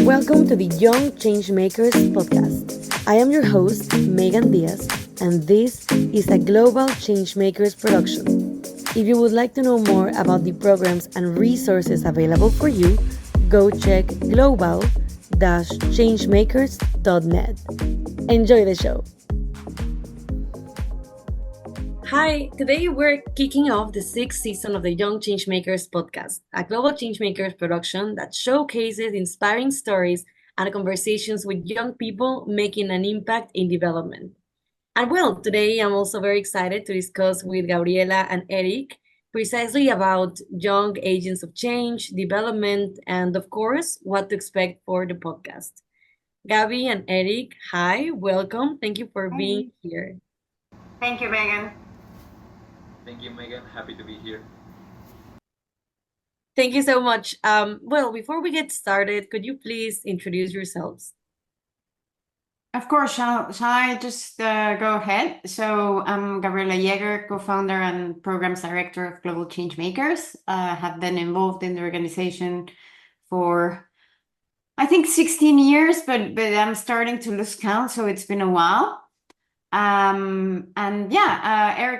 Welcome to the Young Changemakers podcast. I am your host, Megan Diaz, and this is a global Changemakers production. If you would like to know more about the programs and resources available for you, go check global-changemakers.net. Enjoy the show. Hi, today we're kicking off the 6th season of the Young Changemakers podcast, a global changemakers production that showcases inspiring stories and conversations with young people making an impact in development. And well, today I'm also very excited to discuss with Gabriela and Eric precisely about young agents of change, development, and of course, what to expect for the podcast. Gabby and Eric, hi, welcome. Thank you for being here. Thank you, Megan. Thank you, Megan. Happy to be here. Thank you so much. Well, before we get started, could you please introduce yourselves? Of course, shall I just go ahead? So I'm Gabriela Yeager, co-founder and programs director of Global Changemakers. Have been involved in the organization for, I think, 16 years, but I'm starting to lose count, so it's been a while. Eric,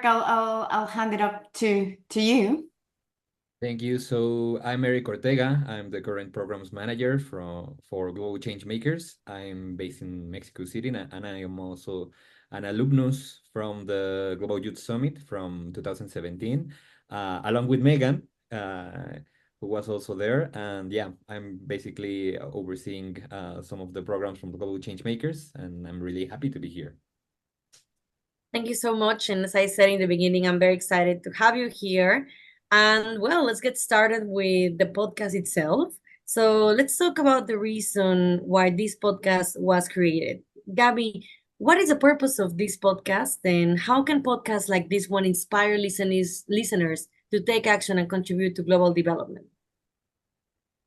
I'll hand it up to you. Thank you. So I'm Eric Ortega. I'm the current programs manager for Global Changemakers. I'm based in Mexico City, and I am also an alumnus from the Global Youth Summit from 2017, along with Megan, who was also there. And yeah, I'm basically overseeing some of the programs from the Global Changemakers, and I'm really happy to be here. Thank you so much. And as I said in the beginning, I'm very excited to have you here. And well, let's get started with the podcast itself. So let's talk about the reason why this podcast was created. Gabby, what is the purpose of this podcast, and how can podcasts like this one inspire listeners to take action and contribute to global development?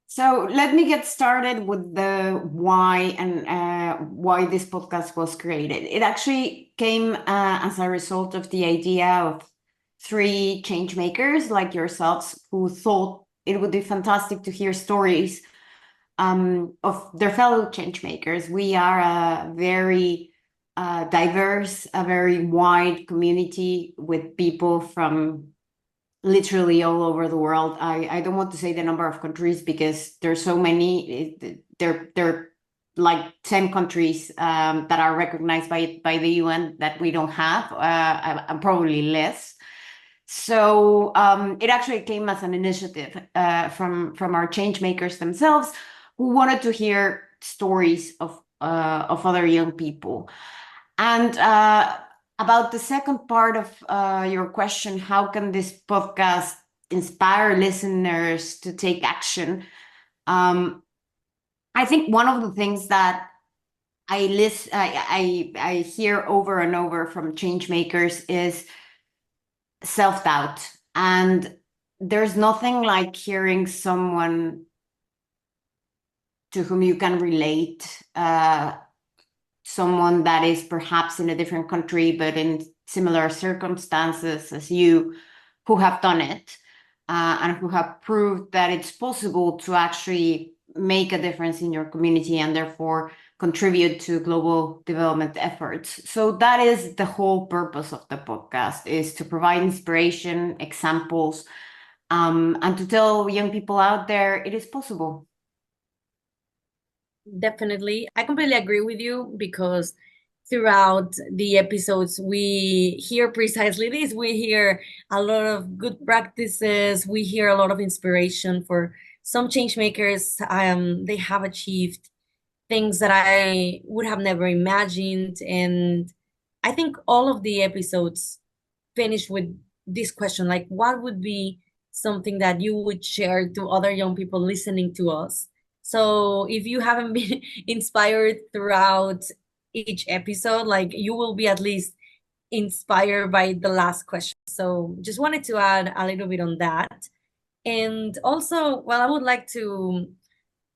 So let me get started with the why and why this podcast was created. It actually came as a result of the idea of three change makers like yourselves who thought it would be fantastic to hear stories of their fellow change makers. We are a very diverse, a very wide community with people from literally all over the world. I don't want to say the number of countries because there's so many. They're like 10 countries that are recognized by the UN that we don't have, and probably less. So it actually came as an initiative from our change makers themselves, who wanted to hear stories of other young people. And about the second part of your question, how can this podcast inspire listeners to take action? I think one of the things that I hear over and over from change makers is self-doubt. And there's nothing like hearing someone to whom you can relate, someone that is perhaps in a different country, but in similar circumstances as you, who have done it and who have proved that it's possible to actually make a difference in your community and therefore contribute to global development efforts. So that is the whole purpose of the podcast, is to provide inspiration, examples, and to tell young people out there it is possible. Definitely. I completely agree with you because throughout the episodes, we hear precisely this. We hear a lot of good practices. We hear a lot of inspiration for some change makers. They have achieved things that I would have never imagined. And I think all of the episodes finish with this question, like, what would be something that you would share to other young people listening to us? So if you haven't been inspired throughout each episode, like, you will be at least inspired by the last question. So just wanted to add a little bit on that. And also, well, I would like to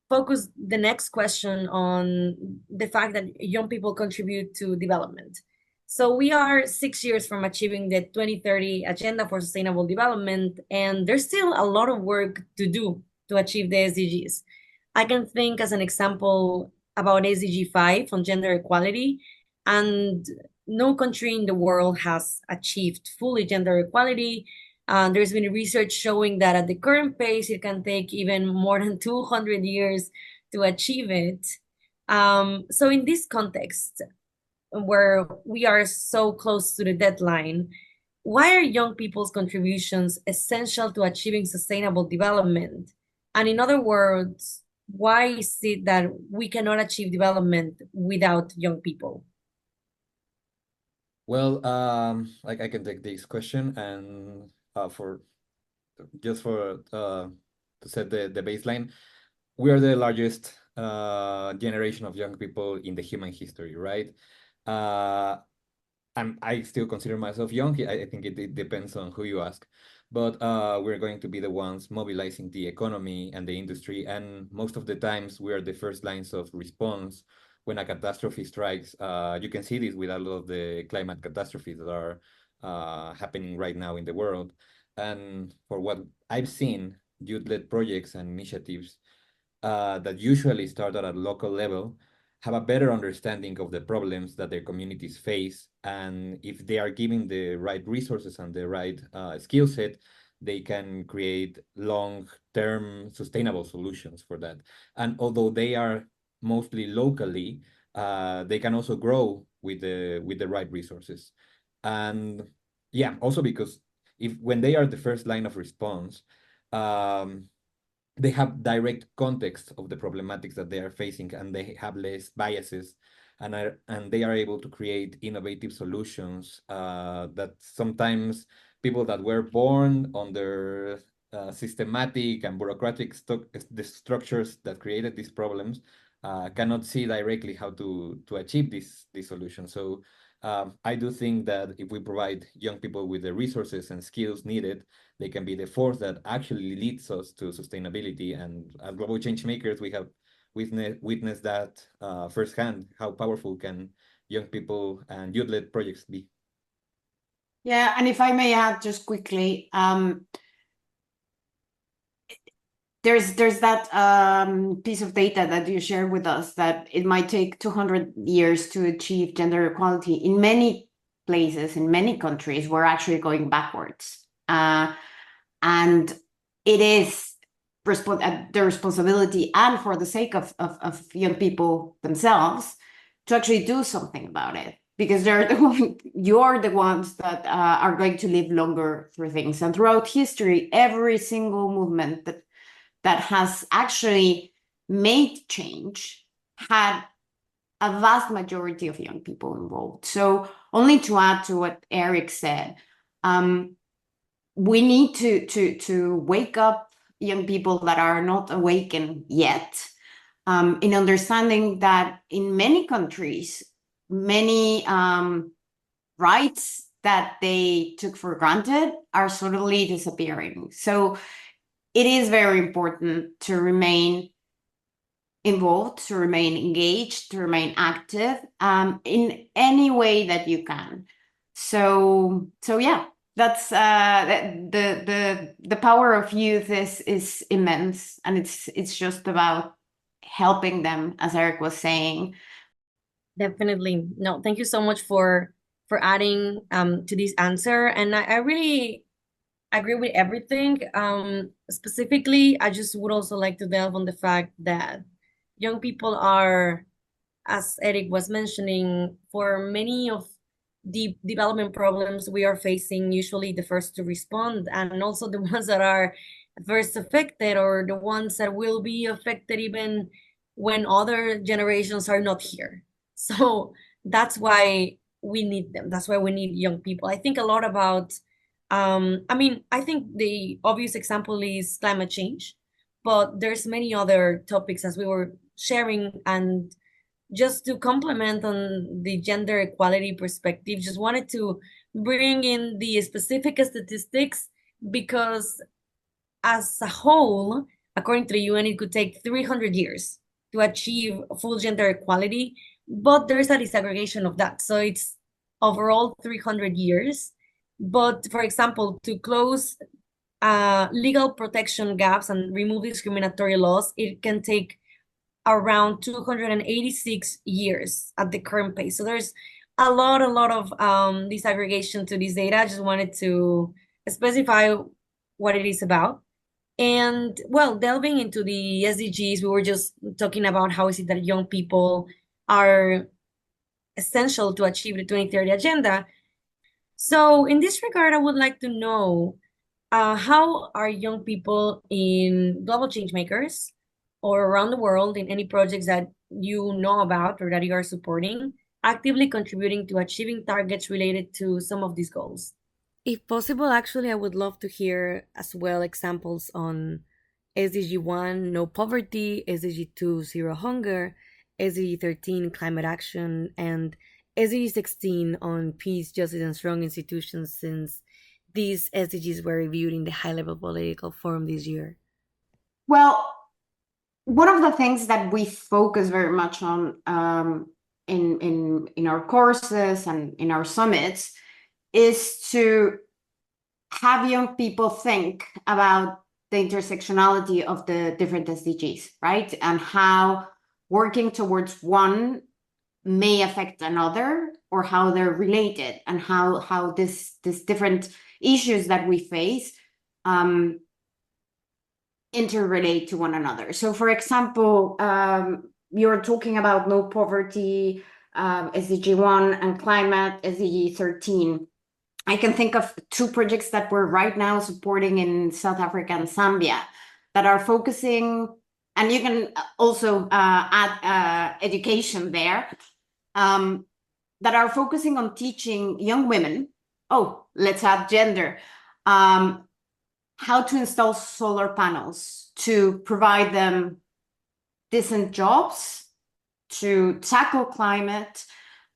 focus the next question on the fact that young people contribute to development. So we are 6 years from achieving the 2030 Agenda for Sustainable Development, and there's still a lot of work to do to achieve the SDGs. I can think as an example about SDG 5 on gender equality, and no country in the world has achieved fully gender equality. There's been research showing that at the current pace, it can take even more than 200 years to achieve it. So in this context, where we are so close to the deadline, why are young people's contributions essential to achieving sustainable development? And in other words, why is it that we cannot achieve development without young people? Well, like I can take this question, and for just for to set the baseline, we are the largest generation of young people in the human history, right? Uh, I still consider myself young. I think it depends on who you ask, but we're going to be the ones mobilizing the economy and the industry, and most of the times we are the first lines of response when a catastrophe strikes. You can see this with a lot of the climate catastrophes that are happening right now in the world, and for what I've seen, youth-led projects and initiatives that usually start at a local level have a better understanding of the problems that their communities face. And if they are given the right resources and the right skill set, they can create long-term sustainable solutions for that. And although they are mostly locally, they can also grow with the right resources. And yeah, also because if when they are the first line of response, um, they have direct context of the problematics that they are facing, and they have less biases, and they are able to create innovative solutions that sometimes people that were born under systematic and bureaucratic the structures that created these problems cannot see directly how to achieve this solution. So I do think that if we provide young people with the resources and skills needed, they can be the force that actually leads us to sustainability. And as global change makers, we have witnessed that firsthand, how powerful can young people and youth-led projects be. Yeah, and if I may add just quickly, there's that piece of data that you shared with us that it might take 200 years to achieve gender equality. In many places, in many countries, we're actually going backwards. And it is the responsibility and for the sake of young people themselves to actually do something about it, because you're the ones that are going to live longer through things. And throughout history, every single movement that has actually made change had a vast majority of young people involved. So only to add to what Eric said, we need to wake up young people that are not awakened yet, in understanding that in many countries, many rights that they took for granted are suddenly disappearing. So it is very important to remain involved, to remain engaged, to remain active, in any way that you can. So yeah, that's the power of youth is immense, and it's just about helping them, as Eric was saying. Definitely. No, thank you so much for adding to this answer. And I really agree with everything. Specifically, I just would also like to delve on the fact that young people are, as Eric was mentioning, for many of the development problems we are facing, usually the first to respond, and also the ones that are first affected, or the ones that will be affected even when other generations are not here. So that's why we need them. That's why we need young people. I think a lot about, I mean, I think the obvious example is climate change, but there's many other topics as we were sharing. And just to complement on the gender equality perspective, just wanted to bring in the specific statistics, because as a whole, according to the UN, it could take 300 years to achieve full gender equality, but there's a disaggregation of that. So it's overall 300 years. But for example, to close legal protection gaps and remove discriminatory laws, it can take around 286 years at the current pace. So there's a lot of disaggregation to this data. I just wanted to specify what it is about. And well, delving into the SDGs, we were just talking about how is it that young people are essential to achieve the 2030 agenda. So in this regard, I would like to know how are young people in global change makers or around the world in any projects that you know about or that you are supporting actively contributing to achieving targets related to some of these goals? If possible, actually, I would love to hear as well examples on SDG 1, no poverty, SDG 2, zero hunger, SDG 13, climate action, and SDG 16 on peace, justice, and strong institutions, since these SDGs were reviewed in the high level political forum this year. Well, one of the things that we focus very much on in our courses and in our summits is to have young people think about the intersectionality of the different SDGs, right? And how working towards one may affect another, or how they're related, and how this different issues that we face interrelate to one another. So, for example, you're talking about no poverty, SDG 1, and climate, SDG 13. I can think of two projects that we're right now supporting in South Africa and Zambia that are focusing, and you can also add education there, that are focusing on teaching young women, let's add gender, how to install solar panels to provide them decent jobs, to tackle climate,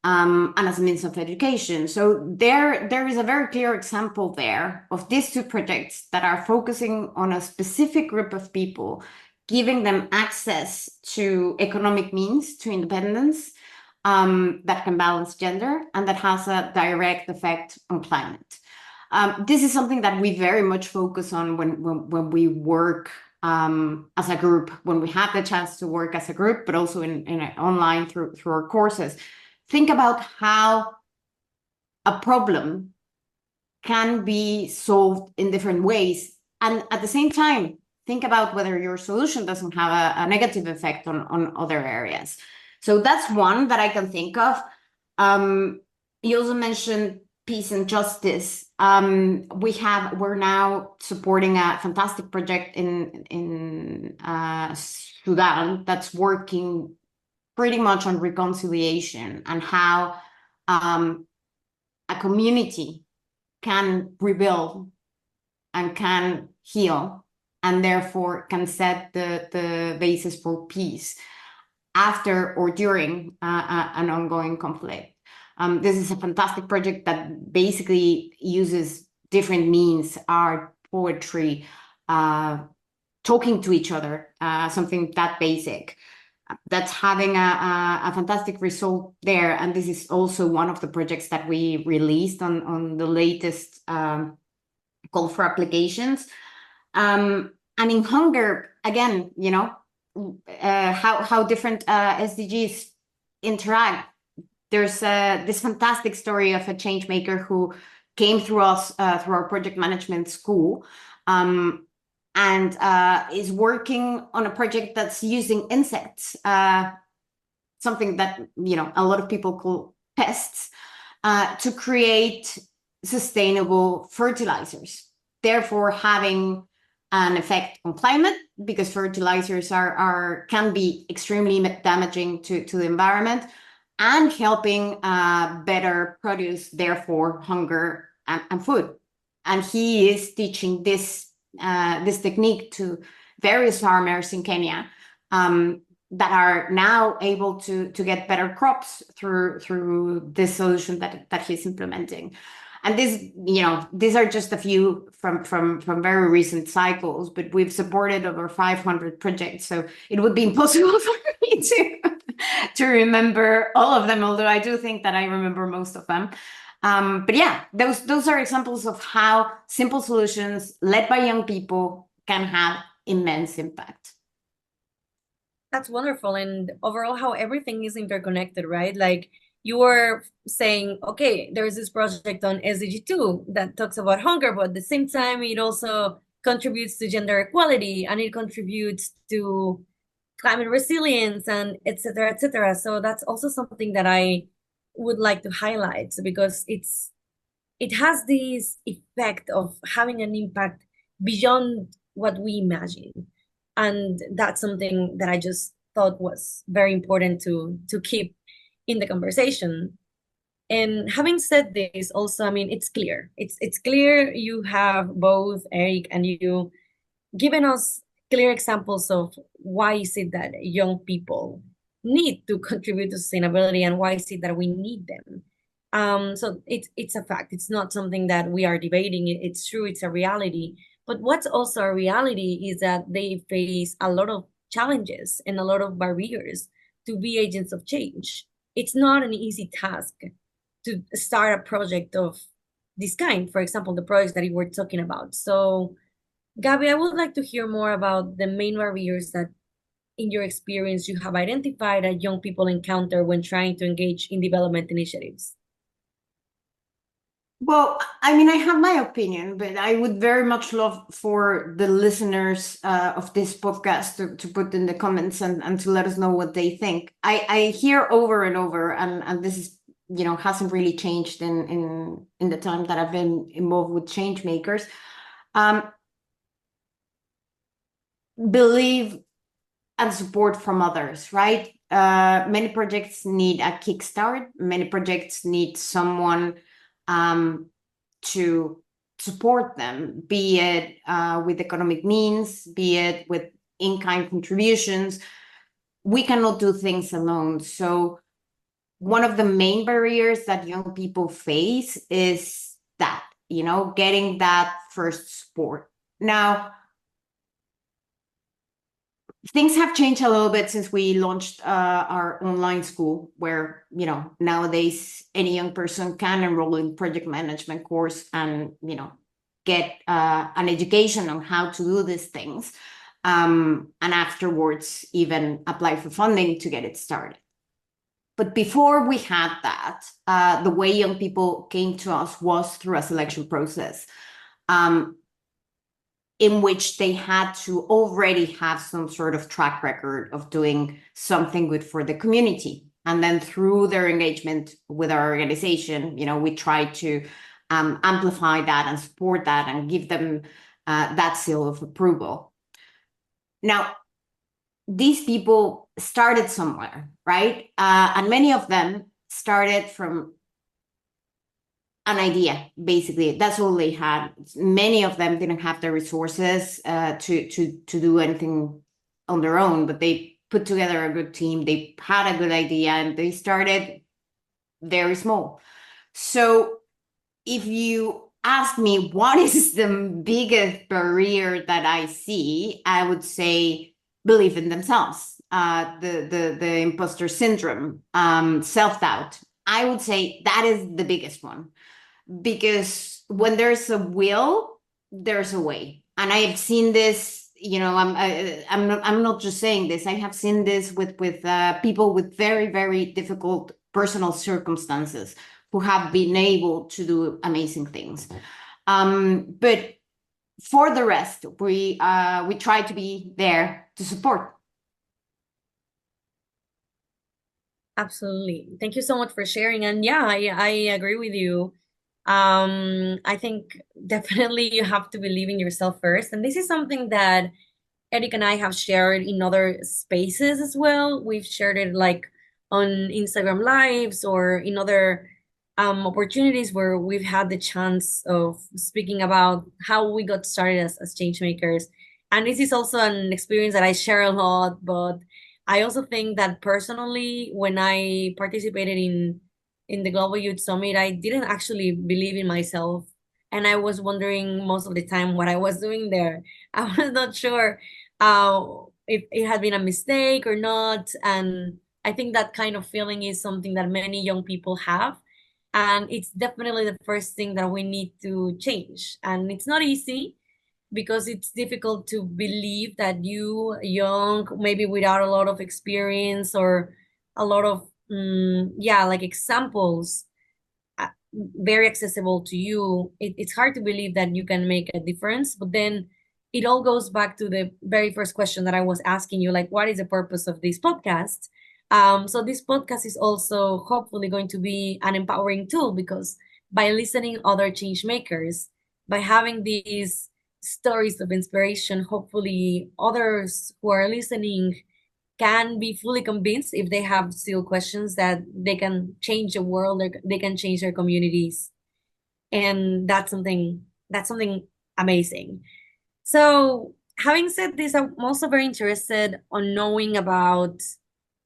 and as a means of education. So there is a very clear example there of these two projects that are focusing on a specific group of people, giving them access to economic means, to independence, that can balance gender and that has a direct effect on climate. This is something that we very much focus on when we work as a group, when we have the chance to work as a group, but also in online through our courses. Think about how a problem can be solved in different ways. And at the same time, think about whether your solution doesn't have a negative effect on other areas. So that's one that I can think of. You also mentioned peace and justice. We're now supporting a fantastic project in Sudan that's working pretty much on reconciliation and how a community can rebuild and can heal and therefore can set the basis for peace after or during an ongoing conflict. This is a fantastic project that basically uses different means, art, poetry, talking to each other, something that basic. That's having a fantastic result there. And this is also one of the projects that we released on the latest call for applications. And in hunger, again, how different SDGs interact. There's this fantastic story of a change maker who came through us through our project management school, and is working on a project that's using insects, something that a lot of people call pests, to create sustainable fertilizers, therefore having an effect on climate, because fertilizers can be extremely damaging to the environment, and helping better produce, therefore hunger and food. And he is teaching this technique to various farmers in Kenya, that are now able to get better crops through this solution that he's implementing. And these are just a few from very recent cycles, but we've supported over 500 projects, so it would be impossible for me to remember all of them, although I do think that I remember most of them. But yeah, those are examples of how simple solutions led by young people can have immense impact. That's wonderful. And overall, how everything is interconnected, right? Like you were saying, okay, there's this project on SDG2 that talks about hunger, but at the same time, it also contributes to gender equality and it contributes to climate resilience and et cetera, et cetera. So that's also something that I would like to highlight because it has this effect of having an impact beyond what we imagine. And that's something that I just thought was very important to keep in the conversation. And having said this, also, I mean, it's clear. It's clear you have both Eric and you given us clear examples of why is it that young people need to contribute to sustainability and why is it that we need them. So it's a fact. It's not something that we are debating. It's true. It's a reality. But what's also a reality is that they face a lot of challenges and a lot of barriers to be agents of change. It's not an easy task to start a project of this kind. For example, the projects that you were talking about. So Gabby, I would like to hear more about the main barriers that, in your experience, you have identified that young people encounter when trying to engage in development initiatives. Well, I mean, I have my opinion, but I would very much love for the listeners of this podcast to put in the comments and to let us know what they think. I hear over and over, and this is, hasn't really changed in the time that I've been involved with Changemakers. Believe and support from others, right? Many projects need a kickstart. Many projects need someone to support them, be it with economic means, be it with in-kind contributions. We cannot do things alone. So one of the main barriers that young people face is that, getting that first support. Now, things have changed a little bit since we launched our online school, where nowadays any young person can enroll in project management course and get an education on how to do these things, and afterwards even apply for funding to get it started. But before we had that, the way young people came to us was through a selection process. In which they had to already have some sort of track record of doing something good for the community. And then through their engagement with our organization, we try to amplify that and support that and give them that seal of approval. Now, these people started somewhere, right? And many of them started from an idea, basically. That's all they had. Many of them didn't have the resources to do anything on their own, but they put together a good team. They had a good idea and they started very small. So if you ask me what is the biggest barrier that I see, I would say belief in themselves, the imposter syndrome, self-doubt. I would say that is the biggest one, because when there's a will, there's a way. And I have seen this, I'm not just saying this. I have seen this with people with very, very difficult personal circumstances who have been able to do amazing things. But for the rest, we try to be there to support. Absolutely. Thank you so much for sharing. And yeah, I agree with you. I think definitely you have to believe in yourself first. And this is something that Eric and I have shared in other spaces as well. We've shared it like on Instagram Lives or in other opportunities where we've had the chance of speaking about how we got started as change makers. And this is also an experience that I share a lot, but I also think that personally, when I participated in the Global Youth Summit, I didn't actually believe in myself. And I was wondering most of the time what I was doing there. I was not sure if it had been a mistake or not. And I think that kind of feeling is something that many young people have. And it's definitely the first thing that we need to change. And it's not easy. because it's difficult to believe that you, young, maybe without a lot of experience or a lot of, yeah, like examples, very accessible to you, it's hard to believe that you can make a difference. But then it all goes back to the very first question that I was asking you, like, what is the purpose of this podcast? So this podcast is also hopefully going to be an empowering tool, because by listening other change makers, by having these stories of inspiration, hopefully others who are listening can be fully convinced, if they have still questions, that they can change the world, or they can change their communities. And that's something amazing. So having said this, I'm also very interested on knowing about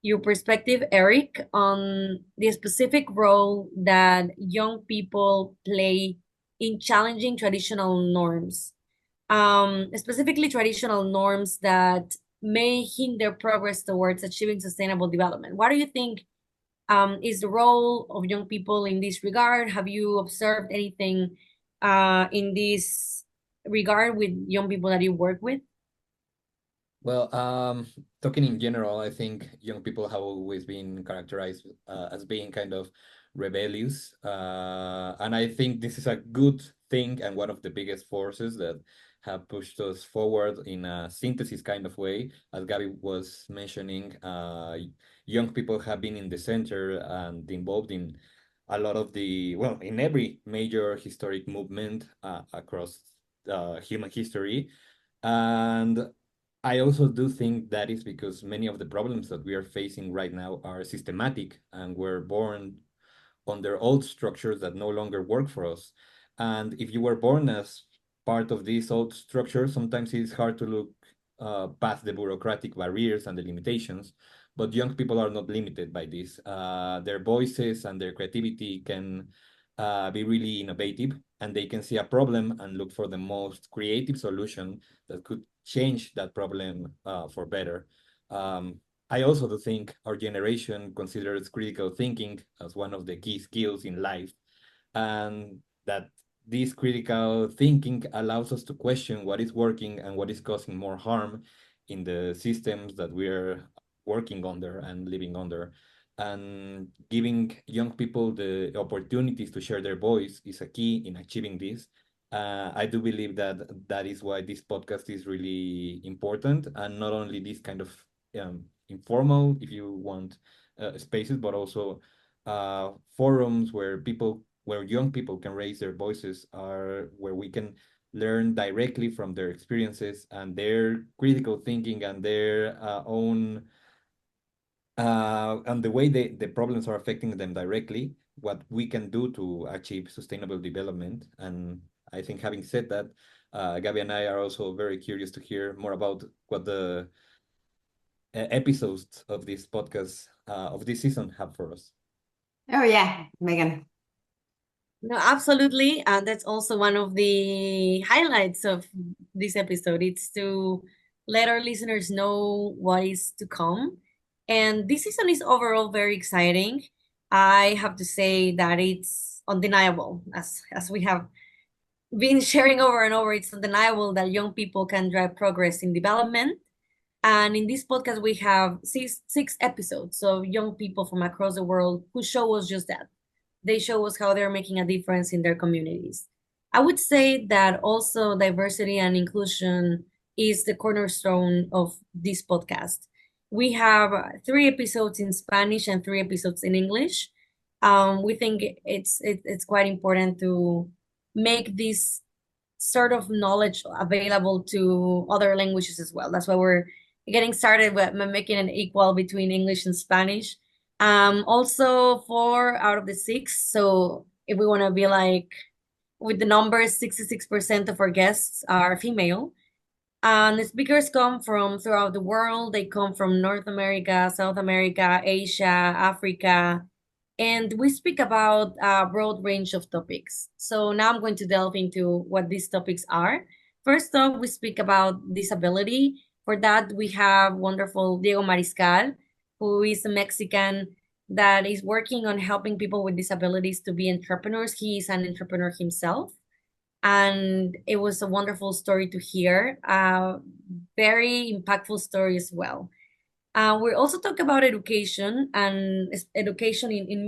your perspective, Eric, on the specific role that young people play in challenging traditional norms, specifically traditional norms that may hinder progress towards achieving sustainable development. What do you think, is the role of young people in this regard? Have you observed anything in this regard with young people that you work with? Well, talking in general, I think young people have always been characterized as being kind of rebellious. And I think this is a good thing and one of the biggest forces that have pushed us forward in a synthesis kind of way. As Gabby was mentioning, young people have been in the center and involved in a lot of the, well, in every major historic movement across human history. And I also do think that is because many of the problems that we are facing right now are systematic and were born under old structures that no longer work for us. And if you were born as part of these old structures, sometimes it's hard to look past the bureaucratic barriers and the limitations. But young people are not limited by this. Their voices and their creativity can be really innovative, and they can see a problem and look for the most creative solution that could change that problem for better. I also do think our generation considers critical thinking as one of the key skills in life, and that this critical thinking allows us to question what is working and what is causing more harm in the systems that we're working under and living under. And giving young people the opportunities to share their voice is a key in achieving this. I do believe that that is why this podcast is really important, and not only this kind of informal, if you want, spaces, but also forums where young people can raise their voices, are where we can learn directly from their experiences and their critical thinking and their own and the way the problems are affecting them directly, what we can do to achieve sustainable development. And I think, having said that, Gabby and I are also very curious to hear more about what the episodes of this podcast of this season have for us. Oh yeah, Megan. No, absolutely. And that's also one of the highlights of this episode. It's to let our listeners know what is to come. And this season is overall very exciting. I have to say that it's undeniable, as we have been sharing over and over, it's undeniable that young people can drive progress in development. And in this podcast, we have six episodes of young people from across the world who show us just that. They show us how they're making a difference in their communities. I would say that also diversity and inclusion is the cornerstone of this podcast. We have three episodes in Spanish and three episodes in English. We think it's quite important to make this sort of knowledge available to other languages as well. That's why we're getting started with making it equal between English and Spanish. Also, four out of the six. So if we want to be like with the numbers, 66% of our guests are female. And the speakers come from throughout the world. They come from North America, South America, Asia, Africa, and we speak about a broad range of topics. So now I'm going to delve into what these topics are. First off, we speak about disability. For that, we have wonderful Diego Mariscal, who is a Mexican that is working on helping people with disabilities to be entrepreneurs. He is an entrepreneur himself. and it was a wonderful story to hear. Very impactful story as well. We also talk about education and education in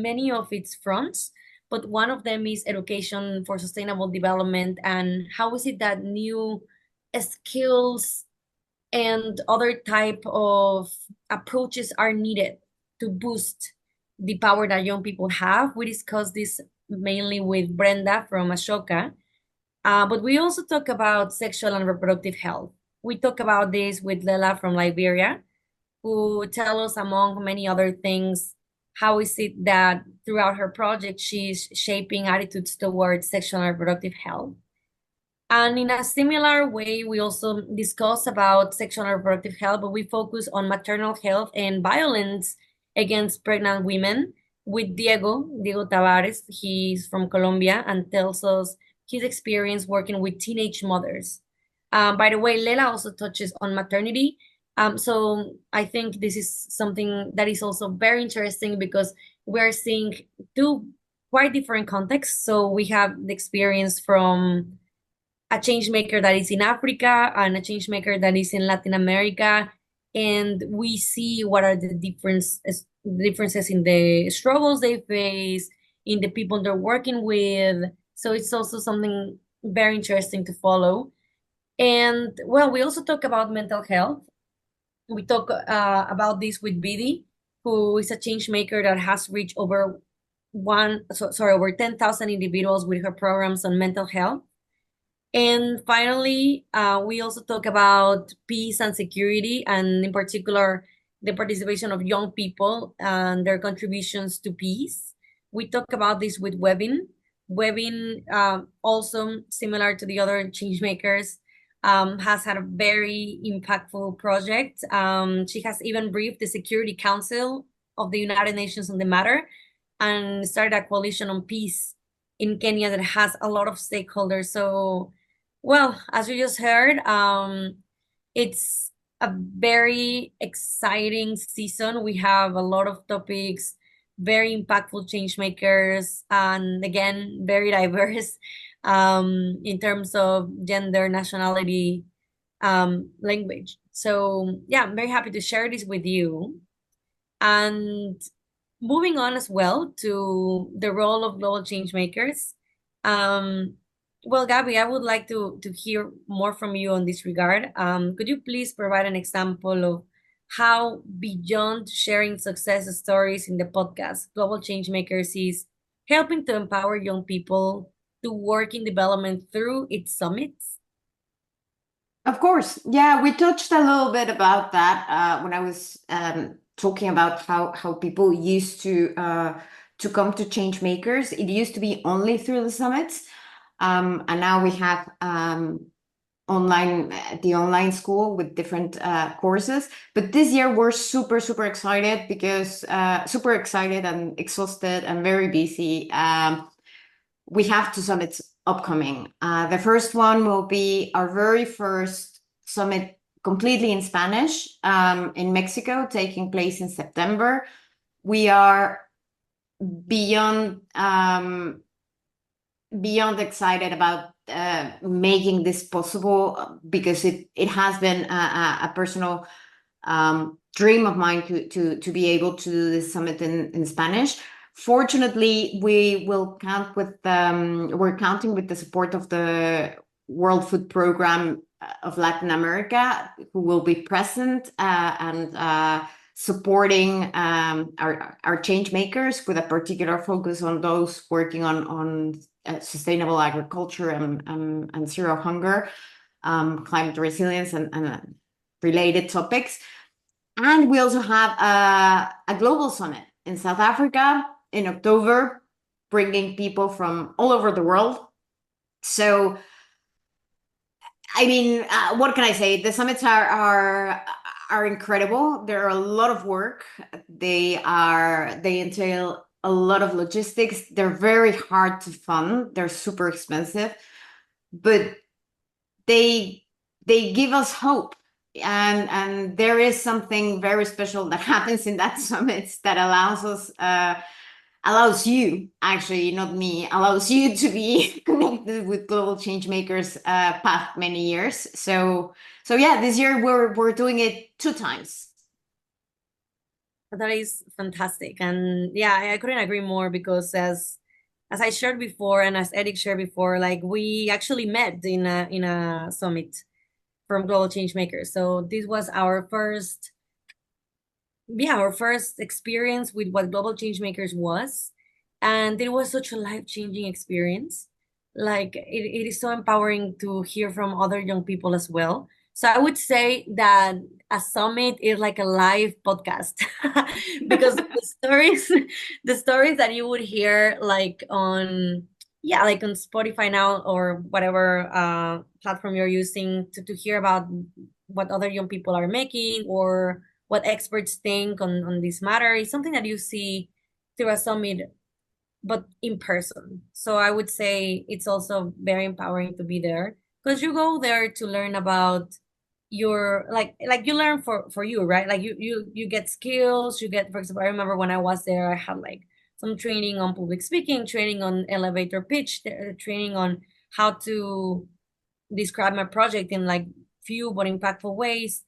many of its fronts, but one of them is education for sustainable development, and how is it that new skills and other type of approaches are needed to boost the power that young people have. We discussed this mainly with Brenda from Ashoka, but we also talk about sexual and reproductive health. We talk about this with Lela from Liberia, who tell us, among many other things, how is it that throughout her project she's shaping attitudes towards sexual and reproductive health. And in a similar way, we also discuss about sexual and reproductive health, but we focus on maternal health and violence against pregnant women with Diego Tavares. He's from Colombia and tells us his experience working with teenage mothers. By the way, Lela also touches on maternity. So I think this is something that is also very interesting because we're seeing two quite different contexts. So we have the experience from a change maker that is in Africa and a change maker that is in Latin America, and we see what are the differences in the struggles they face, in the people they're working with. So it's also something very interesting to follow. And well, we also talk about mental health. We talk about this with Bidi, who is a change maker that has reached over 10,000 individuals with her programs on mental health. And finally, we also talk about peace and security, and in particular, the participation of young people and their contributions to peace. We talk about this with Webin. Webin, also similar to the other changemakers, has had a very impactful project. She has even briefed the Security Council of the United Nations on the matter and started a coalition on peace in Kenya that has a lot of stakeholders. So, well, as you just heard, it's a very exciting season. We have a lot of topics, very impactful change makers, and again, very diverse in terms of gender, nationality, language. So, yeah, I'm very happy to share this with you. And moving on as well to the role of global change makers. Um, well, Gabby, I would like to hear more from you on this regard. Could you please provide an example of how, beyond sharing success stories in the podcast, Global Change Makers is helping to empower young people to work in development through its summits? Of course. Yeah, we touched a little bit about that when I was talking about how people used to come to change makers. It used to be only through the summits, and now we have the online school with different courses. But this year we're super excited because super excited and exhausted and very busy. We have two summits upcoming. The first one will be our very first summit completely in Spanish in Mexico, taking place in September. We are beyond excited about making this possible because it has been a personal dream of mine to be able to do this summit in Spanish. Fortunately, we're counting with the support of the World Food Program of Latin America, who will be present and supporting our change makers with a particular focus on those working on sustainable agriculture and zero hunger, climate resilience, and related topics. And we also have a global summit in South Africa in October, bringing people from all over the world. So, I mean, what can I say? The summits are incredible. They're a lot of work. They entail a lot of logistics. They're very hard to fund. They're super expensive, but they give us hope. And there is something very special that happens in that summits that allows you, actually, not me, allows you to be connected with Global Changemakers past many years. So yeah, this year we're doing it 2 times. That is fantastic. And yeah, I couldn't agree more because as I shared before and as Eric shared before, like we actually met in a summit from Global Change Makers. So this was our first, yeah, our first experience with what Global Change Makers was. And it was such a life-changing experience. Like it is so empowering to hear from other young people as well. So I would say that a summit is like a live podcast because the stories that you would hear like on, yeah, like on Spotify now or whatever platform you're using to hear about what other young people are making or what experts think on this matter is something that you see through a summit, but in person. So I would say it's also very empowering to be there because you go there to learn about your like you learn for you, right? Like you get skills, you get, for example, I remember when I was there, I had like some training on public speaking, training on elevator pitch, training on how to describe my project in like few but impactful ways,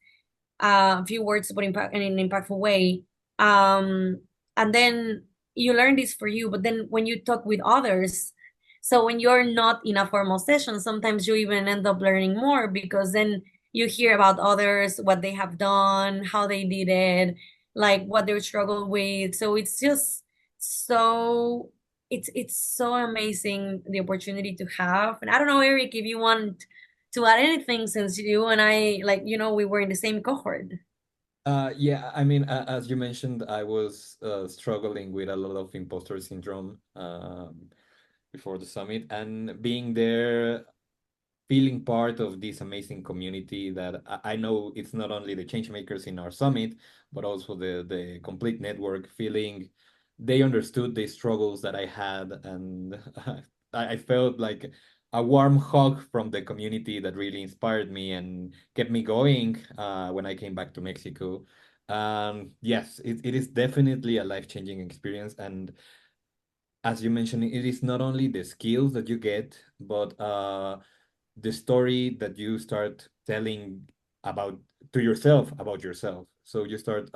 a few words but impact in an impactful way. Um, and then you learn this for you, but then when you talk with others, so when you're not in a formal session, sometimes you even end up learning more because then you hear about others, what they have done, how they did it, like what they struggled with. So it's just so it's so amazing the opportunity to have. And I don't know, Eric, if you want to add anything since you and I, like, we were in the same cohort. Yeah, I mean, as you mentioned, I was struggling with a lot of imposter syndrome before the summit, and being there, feeling part of this amazing community that I know it's not only the change makers in our summit, but also the complete network, feeling they understood the struggles that I had. And I felt like a warm hug from the community that really inspired me and kept me going when I came back to Mexico. Yes, it is definitely a life-changing experience. And as you mentioned, it is not only the skills that you get, but the story that you start telling about to yourself about yourself. So you start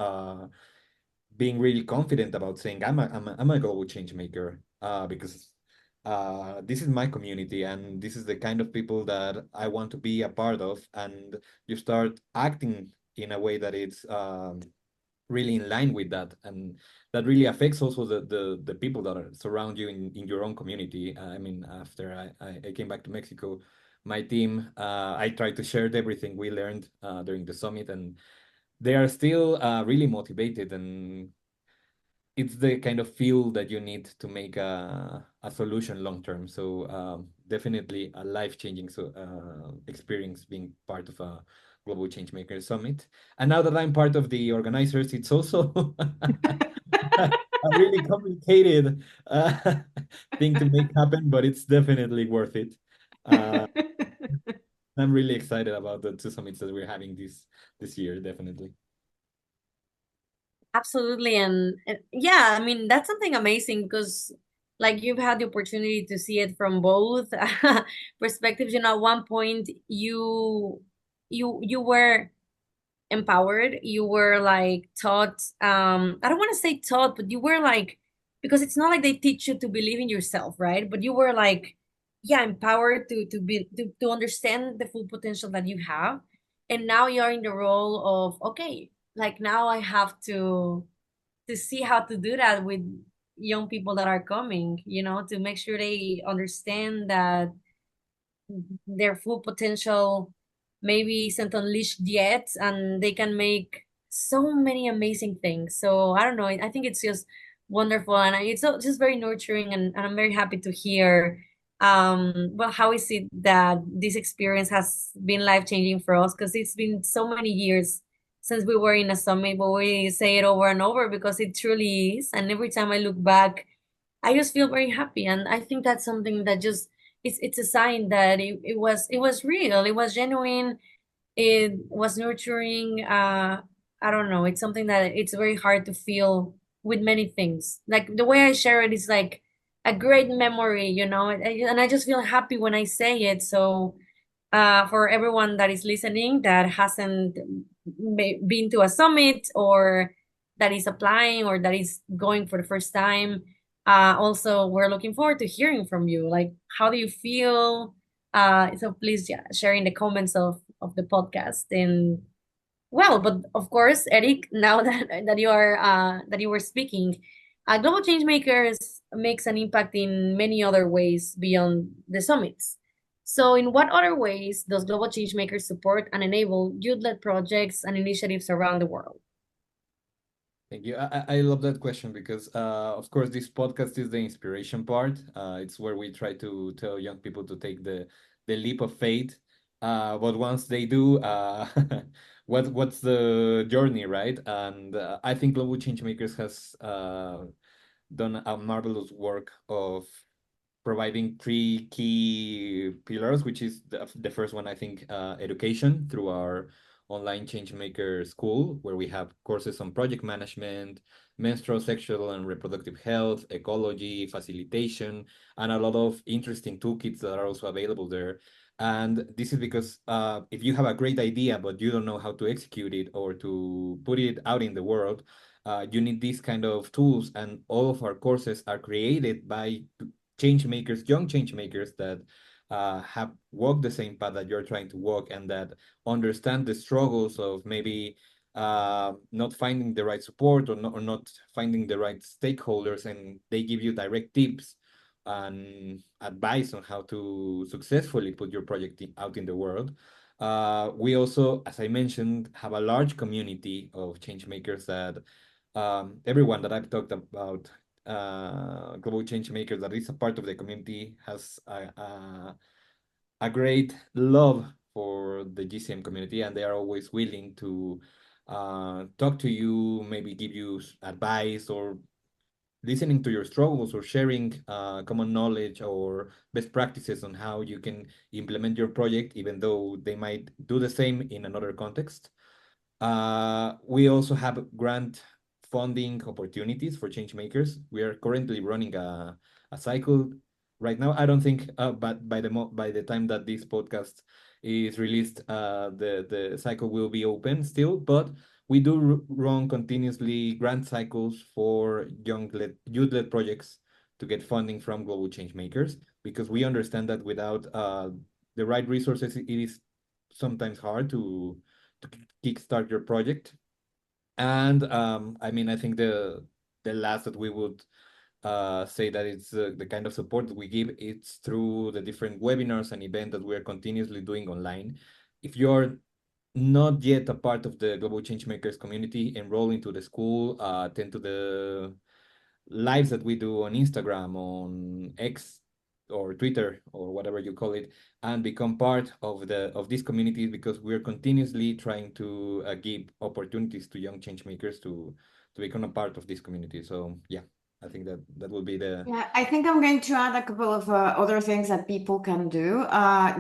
being really confident about saying, I'm a global change maker because this is my community and this is the kind of people that I want to be a part of. And you start acting in a way that it's really in line with that, and that really affects also the people that are surround you in your own community. I mean, after I came back to Mexico, my team, I tried to share everything we learned during the summit, and they are still really motivated, and it's the kind of feel that you need to make a solution long term. So definitely a life-changing experience being part of a Global Changemakers Summit. And now that I'm part of the organizers, it's also a really complicated thing to make happen, but it's definitely worth it. Uh, I'm really excited about the two summits that we're having this year, definitely. Absolutely. And yeah, I mean, that's something amazing because like you've had the opportunity to see it from both perspectives. At one point you were empowered, you were like taught, I don't want to say taught, but you were like, because it's not like they teach you to believe in yourself, right? But you were like, yeah, empowered to understand the full potential that you have. And now you're in the role of, okay, like now I have to see how to do that with young people that are coming, to make sure they understand that their full potential maybe isn't unleashed yet and they can make so many amazing things. So I don't know, I think it's just wonderful, and just very nurturing, and I'm very happy to hear well, how is it that this experience has been life changing for us, because it's been so many years since we were in a summit, but we say it over and over because it truly is. And every time I look back, I just feel very happy, and I think that's something that just it's a sign that it was real, it was genuine, it was nurturing. I don't know, it's something that it's very hard to feel with many things. Like the way I share it is like a great memory, you know, and I just feel happy when I say it. So for everyone that is listening that hasn't been to a summit or that is applying or that is going for the first time, also we're looking forward to hearing from you. Like, how do you feel? So please, yeah, share in the comments of the podcast. And well, but of course, Eric, now that you were speaking, Global Changemakers makes an impact in many other ways beyond the summits. So, in what other ways does Global Changemakers support and enable youth-led projects and initiatives around the world? Thank you. I love that question because, of course, this podcast is the inspiration part. It's where we try to tell young people to take the leap of faith. But once they do, what's the journey, right? And I think Global Changemakers has done a marvelous work of providing three key pillars, which is the first one, I think, education through our online Changemaker school, where we have courses on project management, menstrual, sexual, and reproductive health, ecology, facilitation, and a lot of interesting toolkits that are also available there. And this is because if you have a great idea, but you don't know how to execute it or to put it out in the world, you need these kind of tools. And all of our courses are created by change makers, young change makers that have walked the same path that you're trying to walk and that understand the struggles of maybe not finding the right support or not finding the right stakeholders, and they give you direct tips and advice on how to successfully put your project out in the world. We also, as I mentioned, have a large community of change makers that everyone that I've talked about, global change makers that is a part of the community, has a great love for the GCM community, and they are always willing to talk to you, maybe give you advice or listening to your struggles or sharing common knowledge or best practices on how you can implement your project, even though they might do the same in another context. We also have grant funding opportunities for change makers. We are currently running a cycle right now. I don't think, but by the time that this podcast is released, the cycle will be open still. But we do run continuously grant cycles for youth-led projects to get funding from global change makers, because we understand that without the right resources, it is sometimes hard to kickstart your project. And I mean, I think the last that we would say that it's the kind of support that we give, it's through the different webinars and events that we're continuously doing online. If you're not yet a part of the Global Changemakers community, enroll into the school, attend to the lives that we do on Instagram, on X or Twitter or whatever you call it, and become part of these communities, because we're continuously trying to give opportunities to young change makers to become a part of this community. So yeah, I think that will be the Yeah, I think I'm going to add a couple of other things that people can do.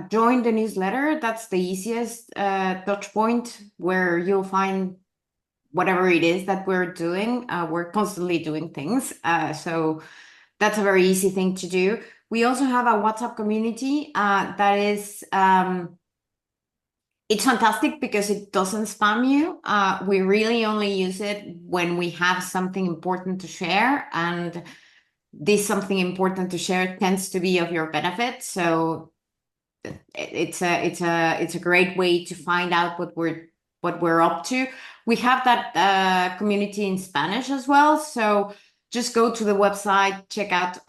Join the newsletter. That's the easiest touch point where you'll find whatever it is that we're doing. We're constantly doing things. So that's a very easy thing to do. We also have a WhatsApp community that is it's fantastic because it doesn't spam you. We really only use it when we have something important to share, and this something important to share tends to be of your benefit. So it's a great way to find out what we're up to. We have that community in Spanish as well. So just go to the website, check out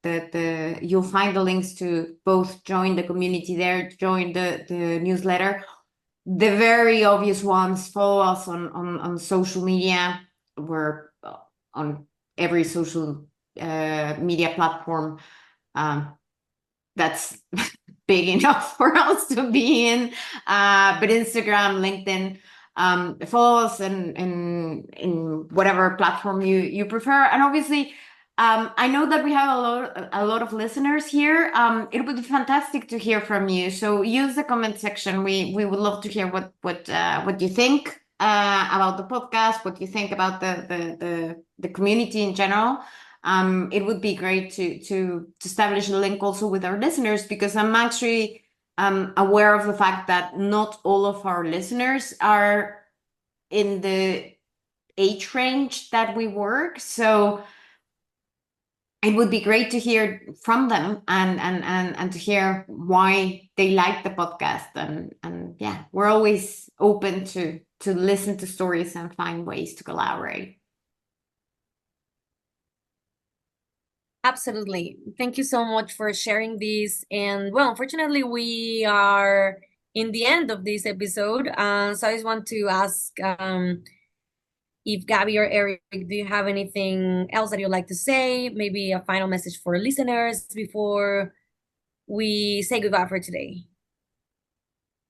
the you'll find the links to both join the community there, join the newsletter. The very obvious ones, follow us on social media. We're on every social media platform. That's big enough for us to be in. But Instagram, LinkedIn, follow us in whatever platform you prefer. And obviously, I know that we have a lot of listeners here. It would be fantastic to hear from you. So use the comment section. We would love to hear what you think. about the podcast, what you think about the community in general. It would be great to establish a link also with our listeners, because I'm actually aware of the fact that not all of our listeners are in the age range that we work. So it would be great to hear from them and to hear why they like the podcast. And yeah, we're always open to listen to stories and find ways to collaborate. Absolutely. Thank you so much for sharing this. And well, unfortunately, we are in the end of this episode. So I just want to ask if Gabby or Eric, do you have anything else that you'd like to say? Maybe a final message for listeners before we say goodbye for today?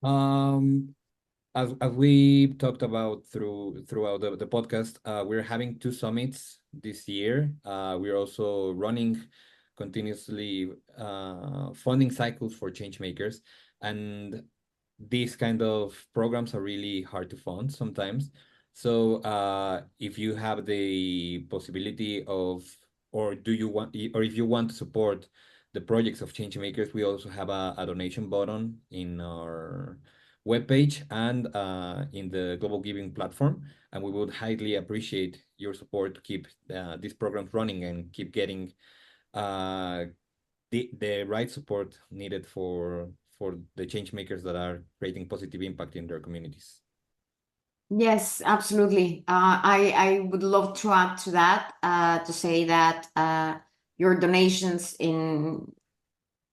Um, as we talked about throughout the podcast, we're having two summits this year. We're also running continuously funding cycles for change makers, and these kind of programs are really hard to fund sometimes. So if you have the possibility of, or do you want, or if you want to support the projects of change makers, we also have a donation button in our webpage and in the global giving platform, and we would highly appreciate your support to keep these programs running and keep getting uh, the right support needed for the change makers that are creating positive impact in their communities. Yes, absolutely. I would love to add to that, to say that your donations in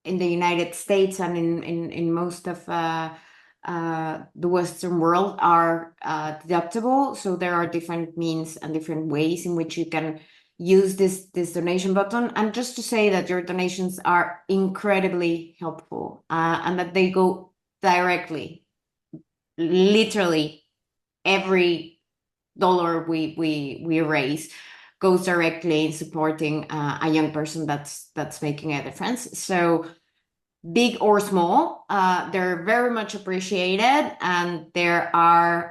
the United States and in most of the Western world are deductible. So there are different means and different ways in which you can use this donation button. And just to say that your donations are incredibly helpful, and that they go directly, literally every dollar we raise goes directly in supporting a young person that's making a difference. So big or small, they're very much appreciated, and there are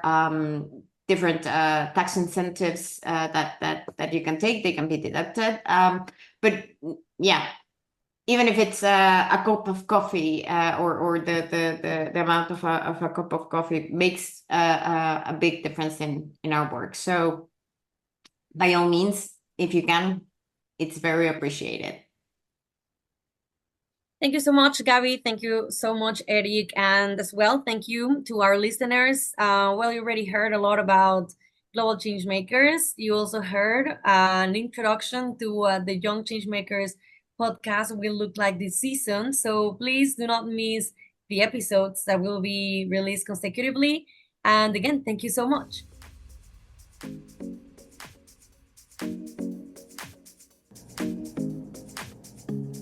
different tax incentives that you can take. They can be deducted, but yeah, even if it's a cup of coffee, or the amount of a cup of coffee makes a big difference in our work. So by all means, if you can, it's very appreciated. Thank you so much, Gabby. Thank you so much, Eric. And as well, thank you to our listeners. Well, you already heard a lot about Global Change Makers. You also heard an introduction to the Young Change Makers podcast will look like this season. So please do not miss the episodes that will be released consecutively. And again, thank you so much.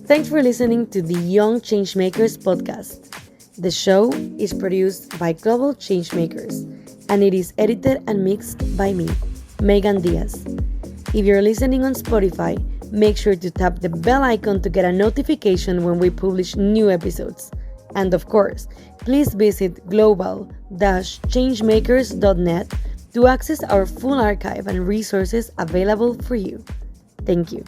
Thanks for listening to the Young Changemakers podcast. The show is produced by Global Changemakers, and it is edited and mixed by me, Megan Diaz. If you're listening on Spotify, make sure to tap the bell icon to get a notification when we publish new episodes. And of course, please visit global-changemakers.net to access our full archive and resources available for you. Thank you.